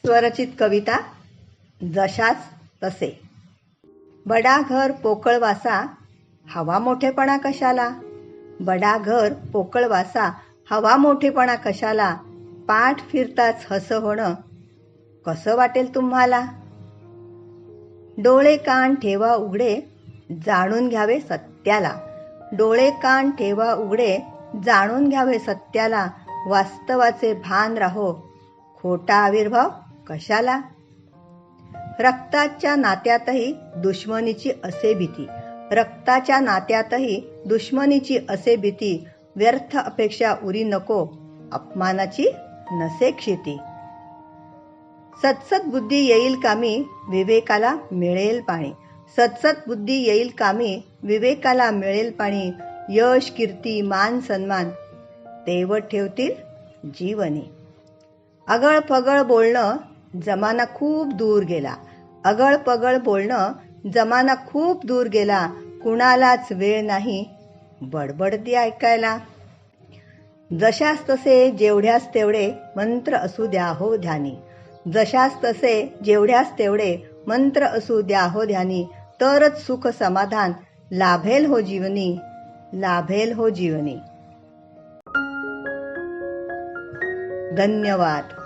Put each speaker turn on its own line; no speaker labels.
स्वरचित कविता जशास तसे. बडा घर पोकळवासा हवा मोठेपणा कशाला. बडा घर पोकळवासा हवा मोठेपणा कशाला. पाठ फिरताच हस होणं कसं वाटेल तुम्हाला. डोळे कान ठेवा उघडे जाणून घ्यावे सत्याला. डोळे कान ठेवा उघडे जाणून घ्यावे सत्याला. वास्तवाचे भान राहो खोटा आविर्भाव कशाला. रक्ताच्या नात्यातही दुश्मनीची असे भीती. रक्ताच्या नात्यातही दुश्मनीची असे भीती. व्यर्थ अपेक्षा उरी नको अपमानाची नसे क्षिती. सत्सत बुद्धी येईल कामी विवेकाला मिळेल पाणी. सत्सत बुद्धी येईल कामी विवेकाला मिळेल पाणी. यश कीर्ती मान सन्मान तेवत ठेवतील जीवनी. अगळ पगळ बोलणं जमाना खूप दूर गेला. अगळ पगळ बोलणं जमाना खूप दूर गेला. कुणालाच वेळ नाही बडबडती ऐकायला. जशास तसे जेवढ्यास तेवढे मंत्र असू द्या हो ध्यानी. जशास तसे जेवढ्यास तेवढे मंत्र असू द्या हो ध्यानी. तरच सुख समाधान लाभेल हो जीवनी. लाभेल हो जीवनी. धन्यवाद.